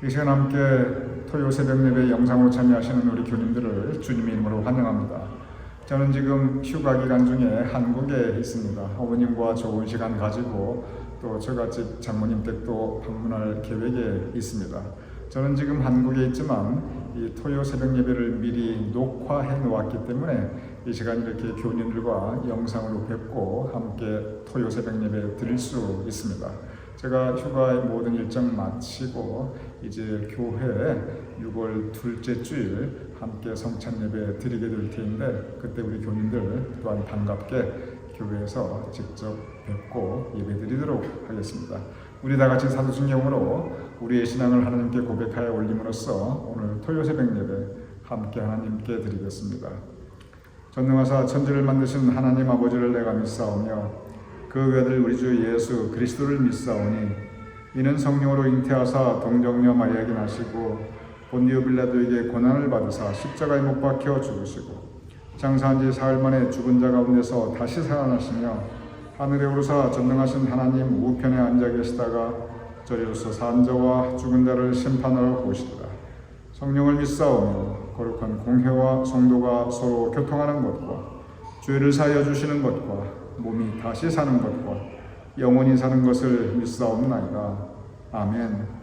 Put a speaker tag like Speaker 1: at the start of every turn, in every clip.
Speaker 1: 이 시간 함께 토요 새벽 예배 영상으로 참여하시는 우리 교님들을 주님의 이름으로 환영합니다. 저는 지금 휴가 기간 중에 한국에 있습니다. 어머님과 좋은 시간 가지고 또 저같이 장모님 댁도 방문할 계획에 있습니다. 저는 지금 한국에 있지만 이 토요 새벽 예배를 미리 녹화해 놓았기 때문에 이 시간 이렇게 교인들과 영상으로 뵙고 함께 토요 새벽 예배 드릴 수 있습니다. 제가 휴가의 모든 일정 마치고 이제 교회에 6월 둘째 주일 함께 성찬 예배 드리게 될 텐데 그때 우리 교인들 또한 반갑게 교회에서 직접 뵙고 예배 드리도록 하겠습니다. 우리 다 같이 사도신경으로 우리의 신앙을 하나님께 고백하여 올림으로써 오늘 토요 새벽 예배 함께 하나님께 드리겠습니다. 전능하사 천지를 만드신 하나님 아버지를 내가 믿사오며 그 외아들 우리 주 예수 그리스도를 믿사오니 이는 성령으로 잉태하사 동정녀 마리아에게 나시고 본디오 빌라도에게 고난을 받으사 십자가에 못 박혀 죽으시고 장사한 지 사흘 만에 죽은 자 가운데서 다시 살아나시며 하늘에 오르사 전능하신 하나님 우편에 앉아 계시다가 저리로서 산 자와 죽은 자를 심판하러 오시리라. 성령을 믿사오며 거룩한 공회와 성도가 서로 교통하는 것과 죄를 사하여 주시는 것과 몸이 다시 사는 것과 영원히 사는 것을 믿사옵나이다. 아멘.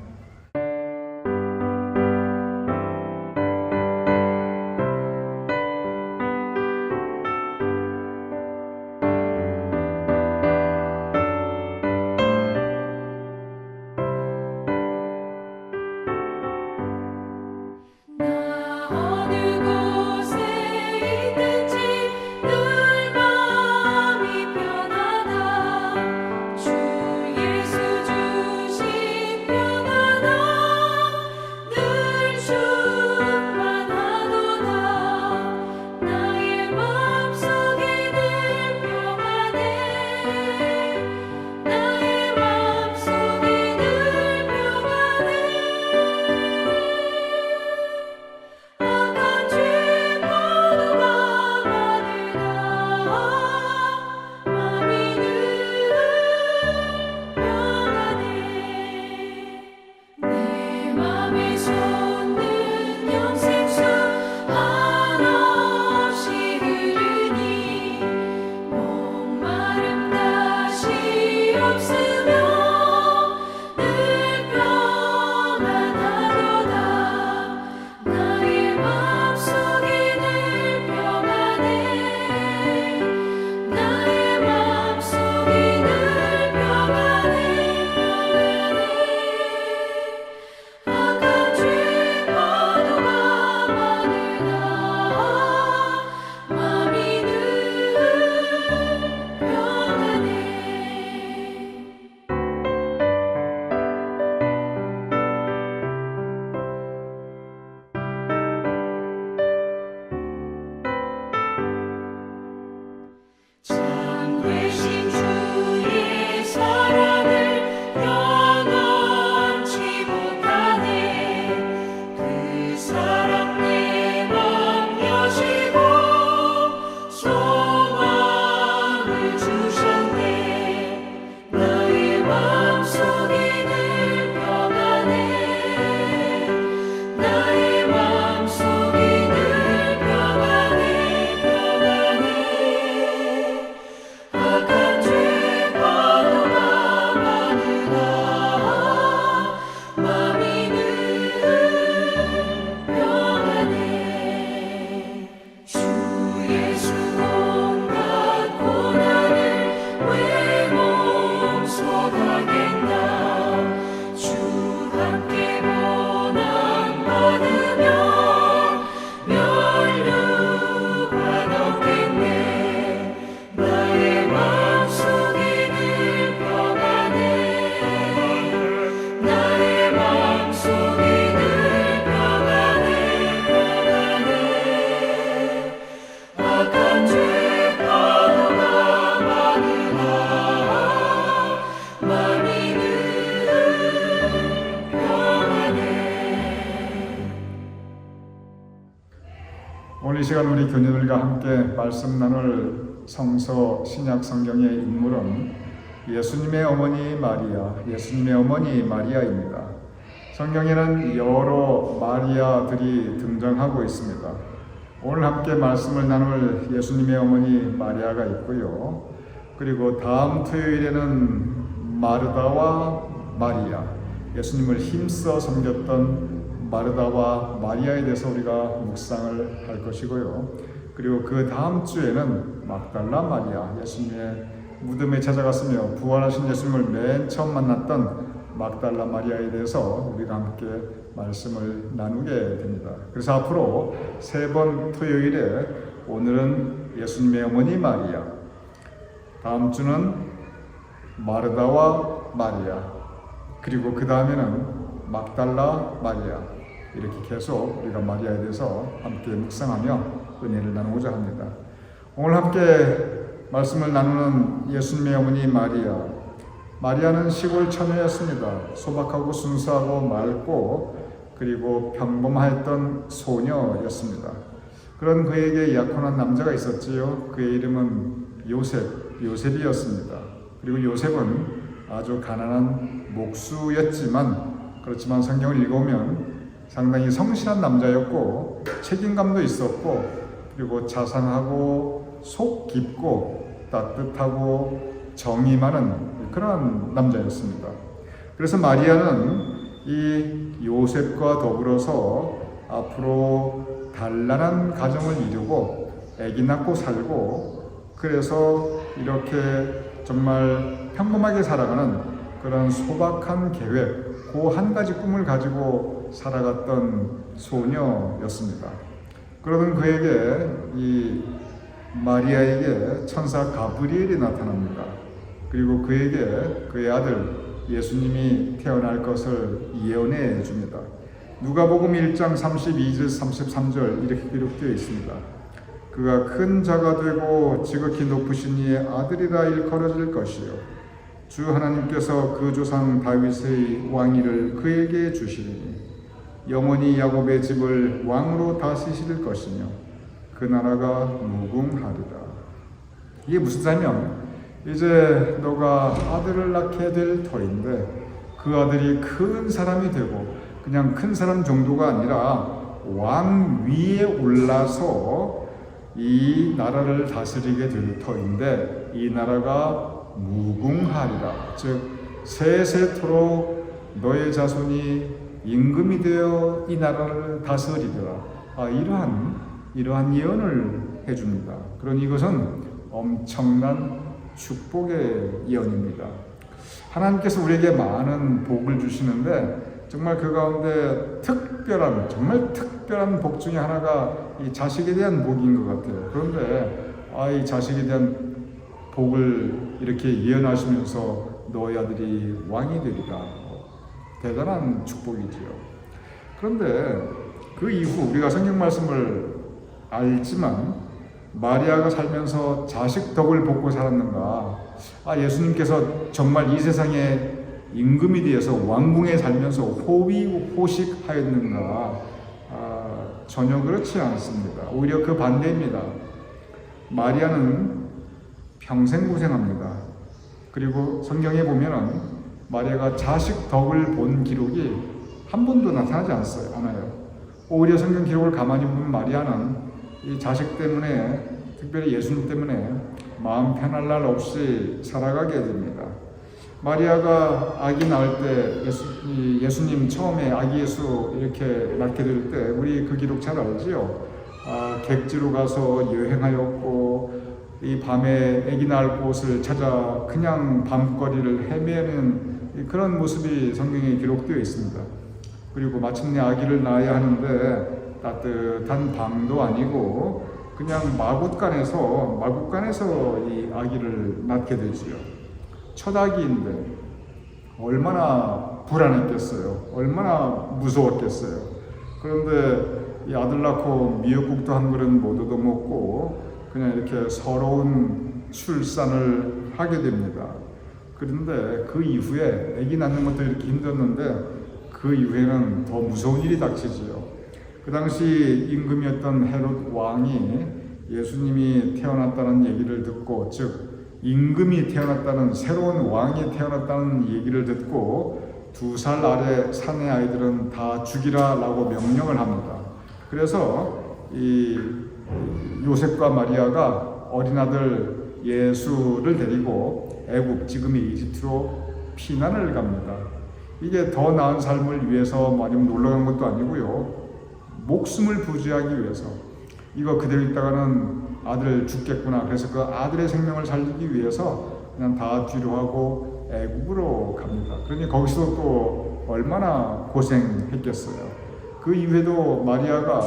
Speaker 1: 오늘 이 시간 우리 교인들과 함께 말씀 나눌 성서 신약 성경의 인물은 예수님의 어머니 마리아, 예수님의 어머니 마리아입니다. 성경에는 여러 마리아들이 등장하고 있습니다. 오늘 함께 말씀을 나눌 예수님의 어머니 마리아가 있고요. 그리고 다음 토요일에는 마르다와 마리아, 예수님을 힘써 섬겼던 마르다와 마리아에 대해서 우리가 묵상을 할 것이고요. 그리고 그 다음 주에는 막달라 마리아, 예수님의 무덤에 찾아갔으며 부활하신 예수님을 맨 처음 만났던 막달라 마리아에 대해서 우리가 함께 말씀을 나누게 됩니다. 그래서 앞으로 3번 토요일에 오늘은 예수님의 어머니 마리아, 다음 주는 마르다와 마리아, 그리고 그 다음에는 막달라 마리아, 이렇게 계속 우리가 마리아에 대해서 함께 묵상하며 은혜를 나누고자 합니다. 오늘 함께 말씀을 나누는 예수님의 어머니 마리아, 마리아는 시골 처녀였습니다. 소박하고 순수하고 맑고 그리고 평범하였던 소녀였습니다. 그런 그에게 약혼한 남자가 있었지요. 그의 이름은 요셉이었습니다. 그리고 요셉은 아주 가난한 목수였지만, 그렇지만 성경을 읽어보면 상당히 성실한 남자였고 책임감도 있었고, 그리고 자상하고 속 깊고 따뜻하고 정이 많은 그런 남자였습니다. 그래서 마리아는 이 요셉과 더불어서 앞으로 단란한 가정을 이루고 아기 낳고 살고, 그래서 이렇게 정말 평범하게 살아가는 그런 소박한 계획, 그 한 가지 꿈을 가지고 살아갔던 소녀였습니다. 그러던 그에게, 이 마리아에게 천사 가브리엘이 나타납니다. 그리고 그에게 그의 아들 예수님이 태어날 것을 예언해 줍니다. 누가복음 1장 32절 33절 이렇게 기록되어 있습니다. 그가 큰 자가 되고 지극히 높으신 이의 아들이라 일컬어질 것이요, 주 하나님께서 그 조상 다윗의 왕위를 그에게 주시리니 영원히 야곱의 집을 왕으로 다스리실 것이며 그 나라가 무궁하리라. 이게 무슨 말이냐면, 이제 너가 아들을 낳게 될 터인데 그 아들이 큰 사람이 되고, 그냥 큰 사람 정도가 아니라 왕 위에 올라서 이 나라를 다스리게 될 터인데, 이 나라가 무궁하리라. 즉 세세토록 너의 자손이 임금이 되어 이 나라를 다스리리라. 이러한 예언을 해줍니다. 그러니 이것은 엄청난 축복의 예언입니다. 하나님께서 우리에게 많은 복을 주시는데, 정말 그 가운데 정말 특별한 복 중에 하나가 이 자식에 대한 복인 것 같아요. 그런데 이 자식에 대한 복을 이렇게 예언하시면서 너희 아들이 왕이 되리라. 대단한 축복이지요. 그런데 그 이후 우리가 성경 말씀을 알지만, 마리아가 살면서 자식 덕을 복고 살았는가? 예수님께서 정말 이 세상에 임금이 되어서 왕궁에 살면서 호위호식하였는가? 전혀 그렇지 않습니다. 오히려 그 반대입니다. 마리아는 평생 고생합니다. 그리고 성경에 보면은 마리아가 자식 덕을 본 기록이 한 번도 나타나지 않아요. 오히려 성경 기록을 가만히 보면 마리아는 이 자식 때문에, 특별히 예수님 때문에 마음 편할 날 없이 살아가게 됩니다. 마리아가 아기 낳을 때 예수님 처음에 아기 예수 이렇게 낳게 될 때 우리 그 기록 잘 알지요. 객지로 가서 여행하였고, 이 밤에 아기 낳을 곳을 찾아 그냥 밤거리를 헤매는 그런 모습이 성경에 기록되어 있습니다. 그리고 마침내 아기를 낳아야 하는데 따뜻한 방도 아니고 그냥 마굿간에서 이 아기를 낳게 되지요. 첫 아기인데 얼마나 불안했겠어요. 얼마나 무서웠겠어요. 그런데 이 아들 낳고 미역국도 한 그릇 못 얻어먹고 그냥 이렇게 서러운 출산을 하게 됩니다. 그런데 그 이후에 아기 낳는 것도 이렇게 힘들었는데 그 이후에는 더 무서운 일이 닥치지요. 그 당시 임금이었던 헤롯 왕이 예수님이 태어났다는 얘기를 듣고, 즉 임금이 태어났다는, 새로운 왕이 태어났다는 얘기를 듣고 2살 아래 사내 아이들은 다 죽이라라고 명령을 합니다. 그래서 이 요셉과 마리아가 어린아들 예수를 데리고 애굽, 지금의 이집트로 피난을 갑니다. 이게 더 나은 삶을 위해서 아니면 놀러간 것도 아니고요. 목숨을 부지하기 위해서. 이거 그대로 있다가는 아들 죽겠구나. 그래서 그 아들의 생명을 살리기 위해서 그냥 다 뒤로 하고 애굽으로 갑니다. 그러니 거기서 또 얼마나 고생했겠어요. 그 이후에도 마리아가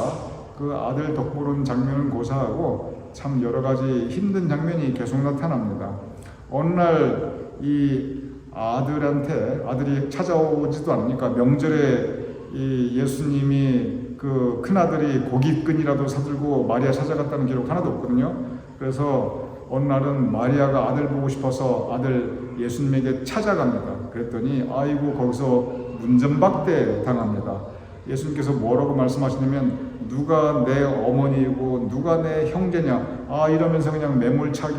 Speaker 1: 그 아들 덕보는 장면은 고사하고 참 여러 가지 힘든 장면이 계속 나타납니다. 어느 날 이 아들이 찾아오지도 않으니까 명절에 이 예수님이 그 큰아들이 고깃근이라도 사들고 마리아 찾아갔다는 기록 하나도 없거든요. 그래서 어느 날은 마리아가 아들 보고 싶어서 아들 예수님에게 찾아갑니다. 그랬더니 아이고 거기서 문전박대 당합니다. 예수님께서 뭐라고 말씀하시냐면 누가 내 어머니이고 누가 내 형제냐 이러면서 그냥 매몰차게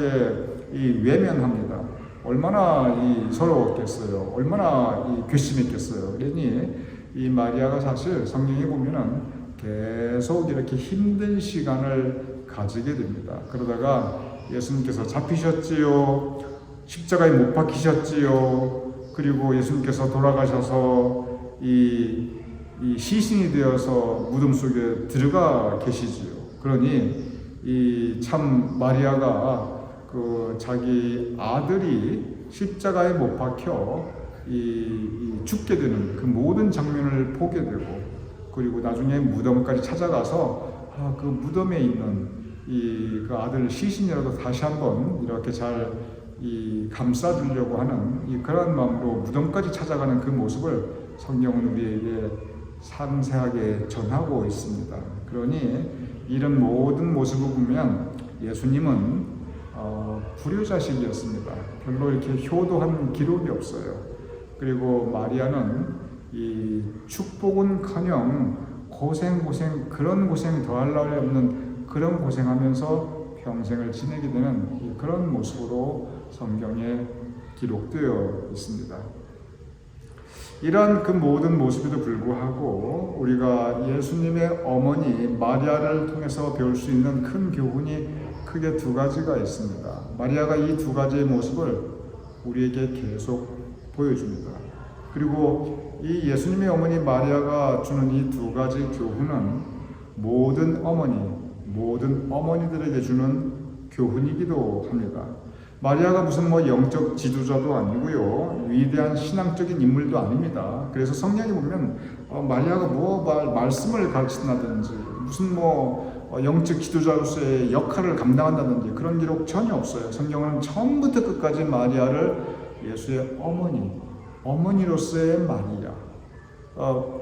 Speaker 1: 외면합니다. 얼마나 서러웠겠어요. 얼마나 괘씸했겠어요. 그러니 이 마리아가 사실 성경에 보면은 계속 이렇게 힘든 시간을 가지게 됩니다. 그러다가 예수님께서 잡히셨지요. 십자가에 못 박히셨지요. 그리고 예수님께서 돌아가셔서 이 시신이 되어서 무덤 속에 들어가 계시지요. 그러니 이 참 마리아가 그 자기 아들이 십자가에 못 박혀 죽게 되는 그 모든 장면을 보게 되고, 그리고 나중에 무덤까지 찾아가서 그 무덤에 있는 그 아들 시신이라도 다시 한번 이렇게 잘 감싸주려고 하는 그러한 마음으로 무덤까지 찾아가는 그 모습을 성경은 우리에게 상세하게 전하고 있습니다. 그러니 이런 모든 모습을 보면 예수님은 불효자식이었습니다. 별로 이렇게 효도한 기록이 없어요. 그리고 마리아는 이 축복은커녕 고생 그런 고생 더할 나위 없는 그런 고생하면서 평생을 지내게 되는 그런 모습으로 성경에 기록되어 있습니다. 이런 그 모든 모습에도 불구하고 우리가 예수님의 어머니 마리아를 통해서 배울 수 있는 큰 교훈이 크게 두 가지가 있습니다. 마리아가 이 두 가지의 모습을 우리에게 계속 보여줍니다. 그리고 이 예수님의 어머니 마리아가 주는 이 두 가지 교훈은 모든 어머니들에게 주는 교훈이기도 합니다. 마리아가 무슨 영적 지도자도 아니고요, 위대한 신앙적인 인물도 아닙니다. 그래서 성경에 보면 마리아가 말씀을 가르친다든지 무슨 영적 지도자로서의 역할을 감당한다든지 그런 기록 전혀 없어요. 성경은 처음부터 끝까지 마리아를 예수의 어머니로서의 마리아,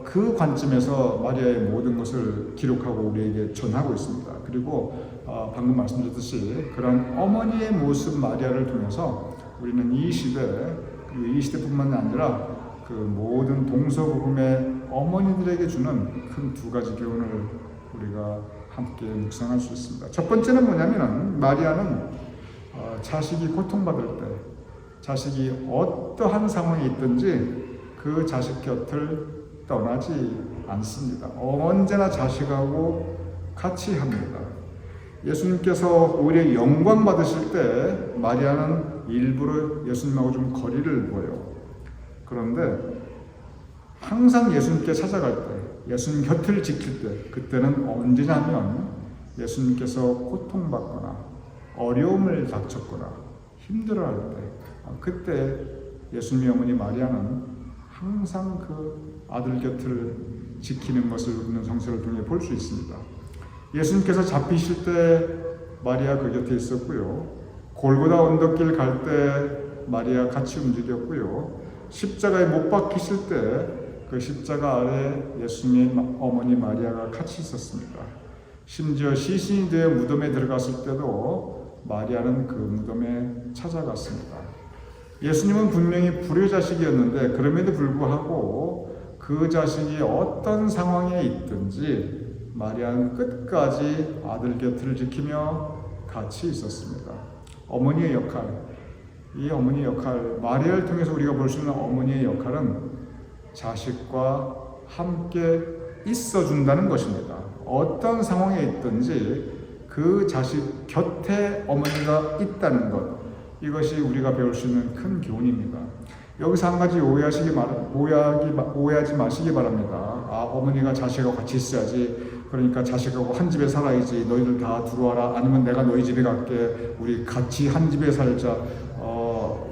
Speaker 1: 그 관점에서 마리아의 모든 것을 기록하고 우리에게 전하고 있습니다. 그리고 방금 말씀드렸듯이 그런 어머니의 모습 마리아를 통해서 우리는 이 시대, 그리고 이 시대뿐만 아니라 그 모든 동서고금의 어머니들에게 주는 큰 두 가지 교훈을 우리가 함께 묵상할 수 있습니다. 첫 번째는 뭐냐면은 마리아는 자식이 고통받을 때, 자식이 어떠한 상황에 있든지 그 자식 곁을 떠나지 않습니다. 언제나 자식하고 같이 합니다. 예수님께서 오히려 영광 받으실 때 마리아는 일부러 예수님하고 좀 거리를 둬요. 그런데 항상 예수님께 찾아갈 때, 예수님 곁을 지킬 때, 그때는 언제냐면 예수님께서 고통받거나 어려움을 닥쳤거나 힘들어할 때, 그때 예수님의 어머니 마리아는 항상 그 아들 곁을 지키는 것을 우리는 성서를 통해 볼 수 있습니다. 예수님께서 잡히실 때 마리아 그 곁에 있었고요. 골고다 언덕길 갈 때 마리아 같이 움직였고요. 십자가에 못 박히실 때 그 십자가 아래 예수님의 어머니 마리아가 같이 있었습니다. 심지어 시신이 되어 무덤에 들어갔을 때도 마리아는 그 무덤에 찾아갔습니다. 예수님은 분명히 불효자식이었는데 그럼에도 불구하고 그 자식이 어떤 상황에 있든지 마리아는 끝까지 아들 곁을 지키며 같이 있었습니다. 어머니의 역할, 이 어머니의 역할, 마리아를 통해서 우리가 볼 수 있는 어머니의 역할은 자식과 함께 있어준다는 것입니다. 어떤 상황에 있든지 그 자식 곁에 어머니가 있다는 것, 이것이 우리가 배울 수 있는 큰 교훈입니다. 여기서 한 가지 오해하지 마시기 바랍니다. 어머니가 자식하고 같이 있어야지, 그러니까 자식하고 한 집에 살아야지, 너희들 다 들어와라, 아니면 내가 너희 집에 갈게, 우리 같이 한 집에 살자.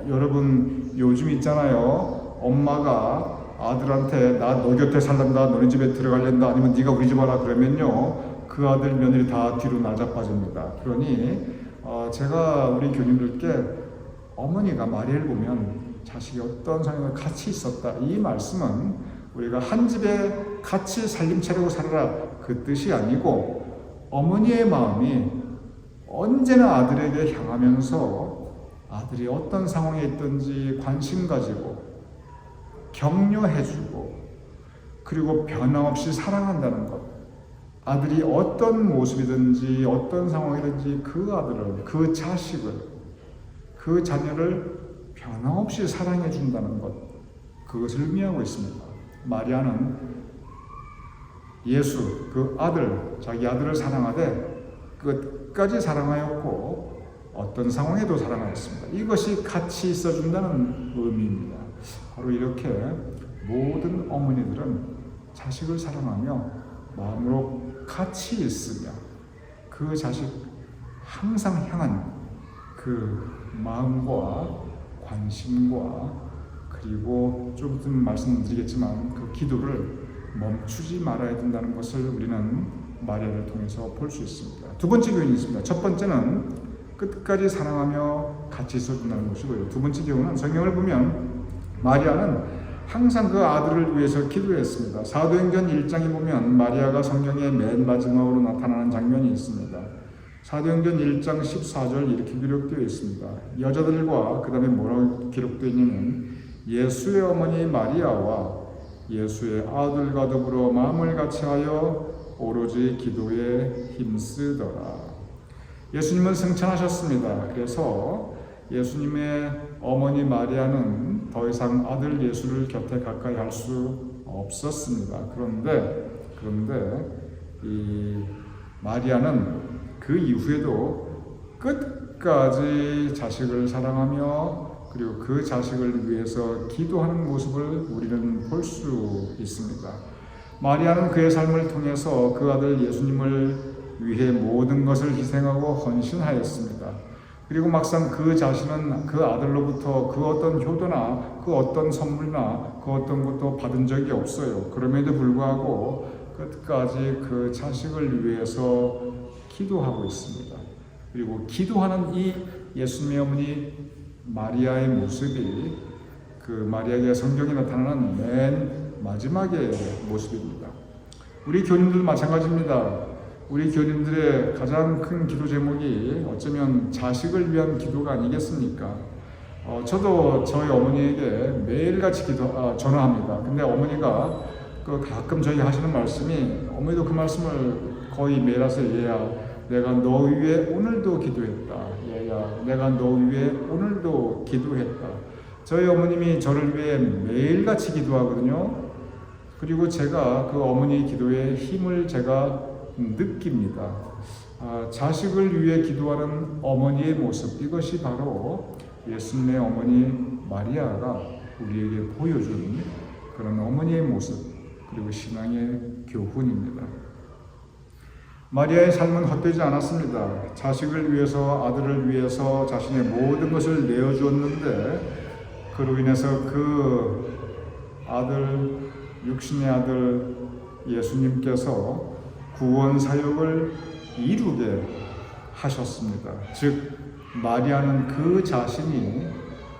Speaker 1: 여러분 요즘 있잖아요, 엄마가 아들한테 나 너 곁에 살란다, 너네 집에 들어갈랜다, 아니면 네가 우리 집 와라 그러면요, 그 아들 며느리 다 뒤로 나자빠집니다. 그러니 제가 우리 교님들께 어머니가 마리아를 보면 자식이 어떤 상황에 같이 있었다, 이 말씀은 우리가 한 집에 같이 살림 차리고 살아라 그 뜻이 아니고, 어머니의 마음이 언제나 아들에게 향하면서 아들이 어떤 상황에 있든지 관심 가지고 격려해주고, 그리고 변함없이 사랑한다는 것, 아들이 어떤 모습이든지 어떤 상황이든지 그 아들을, 그 자식을, 그 자녀를 변함없이 사랑해 준다는 것, 그것을 의미하고 있습니다. 마리아는 예수, 그 아들, 자기 아들을 사랑하되 끝까지 사랑하였고 어떤 상황에도 사랑하였습니다. 이것이 같이 있어준다는 의미입니다. 바로 이렇게 모든 어머니들은 자식을 사랑하며 마음으로 같이 있으며 그 자식 항상 향한 그 마음과 관심과, 그리고 좀 있으면 말씀드리겠지만 그 기도를 멈추지 말아야 된다는 것을 우리는 마리아를 통해서 볼 수 있습니다. 두 번째 교훈이 있습니다. 첫 번째는 끝까지 사랑하며 같이 있어준다는 것이고요. 두 번째 교훈은 성경을 보면 마리아는 항상 그 아들을 위해서 기도했습니다. 사도행전 1장에 보면 마리아가 성경의 맨 마지막으로 나타나는 장면이 있습니다. 사도행전 1장 14절 이렇게 기록되어 있습니다. 여자들과 그 다음에 뭐라고 기록되어 있냐면, 예수의 어머니 마리아와 예수의 아들과 더불어 마음을 같이하여 오로지 기도에 힘쓰더라. 예수님은 승천하셨습니다. 그래서 예수님의 어머니 마리아는 더 이상 아들 예수를 곁에 가까이 할 수 없었습니다. 그런데 이 마리아는 그 이후에도 끝까지 자식을 사랑하며 그리고 그 자식을 위해서 기도하는 모습을 우리는 볼 수 있습니다. 마리아는 그의 삶을 통해서 그 아들 예수님을 위해 모든 것을 희생하고 헌신하였습니다. 그리고 막상 그 자신은 그 아들로부터 그 어떤 효도나 그 어떤 선물이나 그 어떤 것도 받은 적이 없어요. 그럼에도 불구하고 끝까지 그 자식을 위해서 기도하고 있습니다. 그리고 기도하는 이 예수님의 어머니 마리아의 모습이 그 마리아가 성경에 나타나는 맨 마지막의 모습입니다. 우리 교님들 마찬가지입니다. 우리 교님들의 가장 큰 기도 제목이 어쩌면 자식을 위한 기도가 아니겠습니까? 저도 저희 어머니에게 매일같이 전화합니다. 근데 어머니가 가끔 저희 하시는 말씀이, 어머니도 그 말씀을 거의 매일 하세요. 얘야, 내가 너 위해 오늘도 기도했다. 얘야, 내가 너 위해 오늘도 기도했다. 저희 어머님이 저를 위해 매일같이 기도하거든요. 그리고 제가 그 어머니의 기도에 힘을 제가 느낍니다. 자식을 위해 기도하는 어머니의 모습, 이것이 바로 예수님의 어머니 마리아가 우리에게 보여준 그런 어머니의 모습, 그리고 신앙의 교훈입니다. 마리아의 삶은 헛되지 않았습니다. 자식을 위해서, 아들을 위해서 자신의 모든 것을 내어주었는데, 그로 인해서 그 아들, 육신의 아들 예수님께서 구원 사역을 이루게 하셨습니다. 즉 마리아는 그 자신이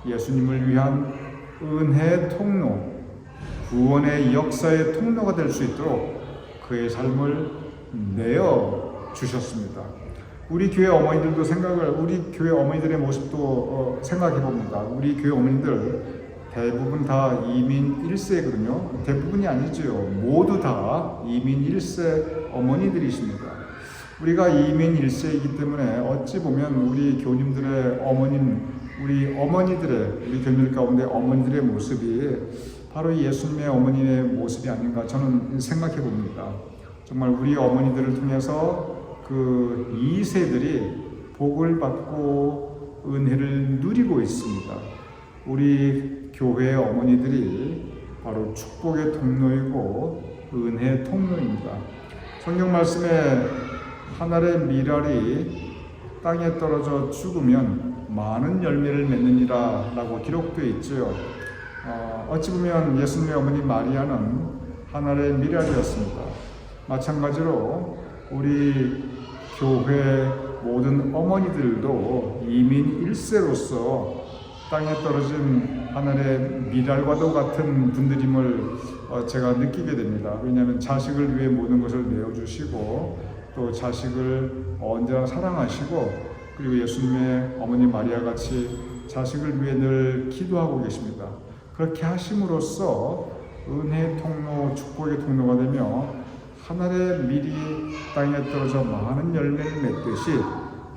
Speaker 1: 예수님을 위한 은혜의 통로, 구원의 역사의 통로가 될 수 있도록 그의 삶을 내어 주셨습니다. 우리 교회 어머니들도 우리 교회 어머니들의 모습도 생각해 봅니다. 우리 교회 어머니들 대부분 다 이민 1세거든요. 대부분이 아니죠. 모두 다 이민 1세 어머니들이십니다. 우리가 이민 1세이기 때문에 어찌 보면 우리 교님들의 어머님, 우리 교님들 가운데 어머니들의 모습이 바로 예수님의 어머니의 모습이 아닌가 저는 생각해 봅니다. 정말 우리 어머니들을 통해서 그 2세들이 복을 받고 은혜를 누리고 있습니다. 우리 교회의 어머니들이 바로 축복의 통로이고 은혜의 통로입니다. 성경 말씀에 한 알의 밀알이 땅에 떨어져 죽으면 많은 열매를 맺느니라 라고 기록되어 있죠. 어찌 보면 예수님의 어머니 마리아는 한 알의 밀알이었습니다. 마찬가지로 우리 교회 모든 어머니들도 이민 1세로서 땅에 떨어진 하늘의 밀알과도 같은 분들임을 제가 느끼게 됩니다. 왜냐하면 자식을 위해 모든 것을 내어주시고 또 자식을 언제나 사랑하시고 그리고 예수님의 어머니 마리아 같이 자식을 위해 늘 기도하고 계십니다. 그렇게 하심으로써 은혜의 통로, 축복의 통로가 되며 하늘의 밀이 땅에 떨어져 많은 열매를 맺듯이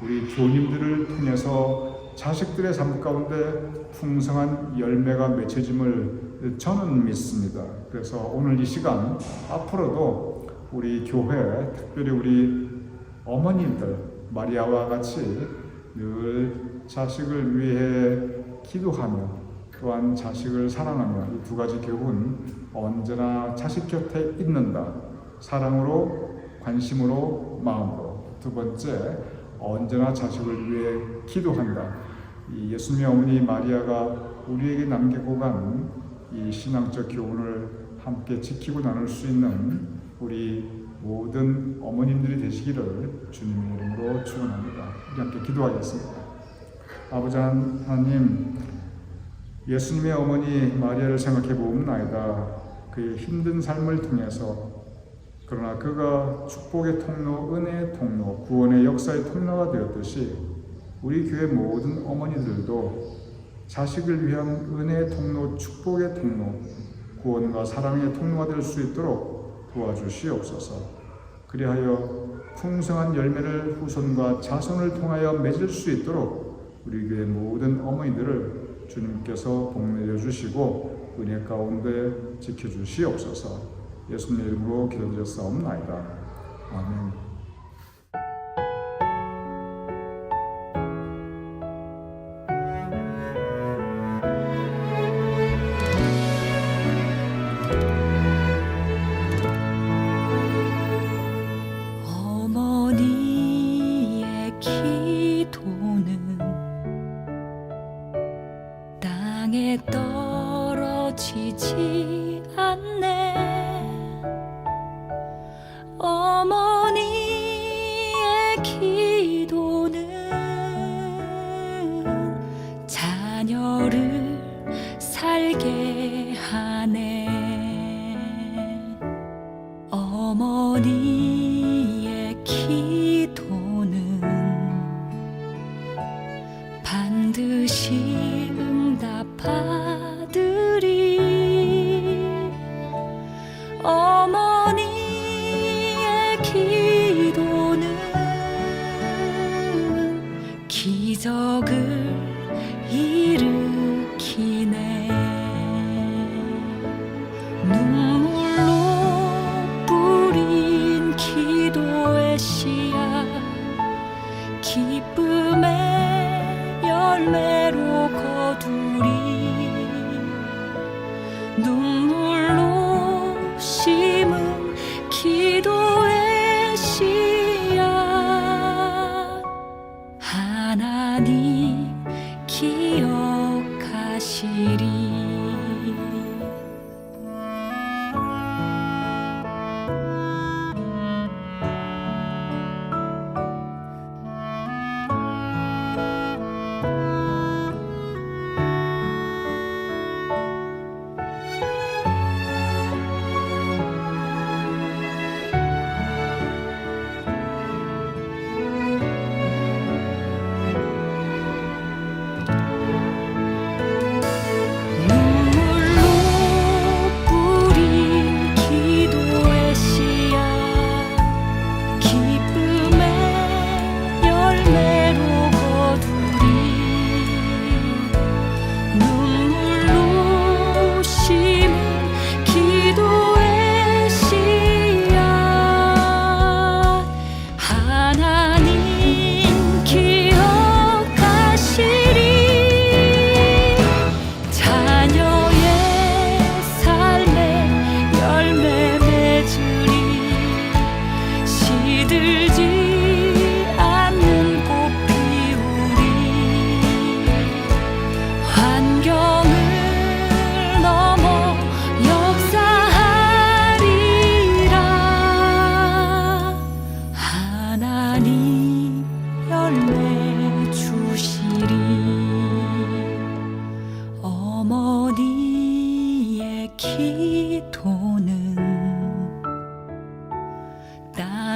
Speaker 1: 우리 교님들을 통해서 자식들의 삶 가운데 풍성한 열매가 맺혀짐을 저는 믿습니다. 그래서 오늘 이 시간 앞으로도 우리 교회, 특별히 우리 어머니들 마리아와 같이 늘 자식을 위해 기도하며 또한 자식을 사랑하며 이 두 가지 교훈 언제나 자식 곁에 있는다. 사랑으로, 관심으로, 마음으로. 두 번째, 언제나 자식을 위해 기도한다. 이 예수님의 어머니 마리아가 우리에게 남기고 간 이 신앙적 교훈을 함께 지키고 나눌 수 있는 우리 모든 어머님들이 되시기를 주님의 이름으로 축원합니다. 우리 함께 기도하겠습니다. 아버지 하나님, 예수님의 어머니 마리아를 생각해 보옵나이다. 그의 힘든 삶을 통해서 그러나 그가 축복의 통로, 은혜의 통로, 구원의 역사의 통로가 되었듯이 우리 교회 모든 어머니들도 자식을 위한 은혜의 통로, 축복의 통로, 구원과 사랑의 통로가 될 수 있도록 도와주시옵소서. 그리하여 풍성한 열매를 후손과 자손을 통하여 맺을 수 있도록 우리 교회 모든 어머니들을 주님께서 복내려 주시고 은혜 가운데 지켜주시옵소서. 예수님의 이름으로 기도드렸사옵나이다. 아멘.
Speaker 2: 어머니의 기도는 땅에 떨어지지 않네. 어머니의 기도는 자녀를 살게 하네. 어머니의 기도는 반드시 응답하리리. 어머니의 기도는 기적을 일으키네. 눈물로 뿌린 기도의 씨앗 기쁨의 열매로 거두리. 눈물로 심은 기도의 씨앗 하나님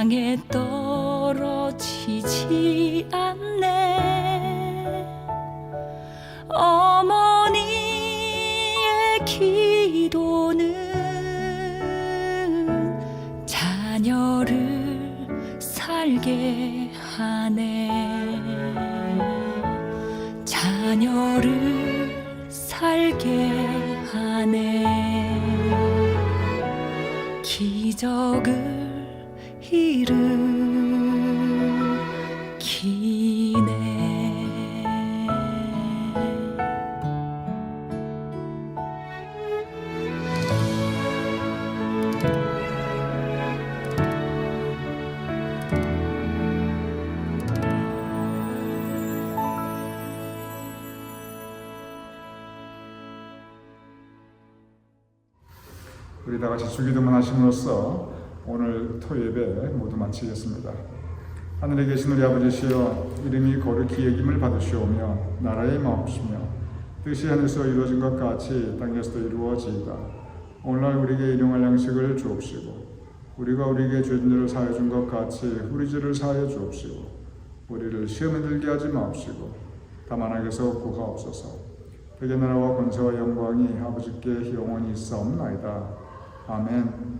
Speaker 2: 땅에 떨어지지 않네. 어머니의 기도는 자녀를 살게 하네. 자녀를 살게 하네. 기적을 일으키네.
Speaker 1: 우리 다 같이 주기도문 하심으로써 오늘 토예배 모두 마치겠습니다. 하늘에 계신 우리 아버지시여, 이름이 거룩히 여김을 받으시오며 나라의 마옵시며 뜻이 하늘에서 이루어진 것 같이 땅에서도 이루어지이다. 오늘날 우리에게 일용할 양식을 주옵시고 우리가 우리에게 죄진들을 사하여 준 것 같이 우리 죄를 사하여 주옵시고 우리를 시험에 들게 하지 마옵시고 다만 악에서 구하옵소서. 대개 나라와 권세와 영광이 아버지께 영원히 있사옵나이다. 아멘.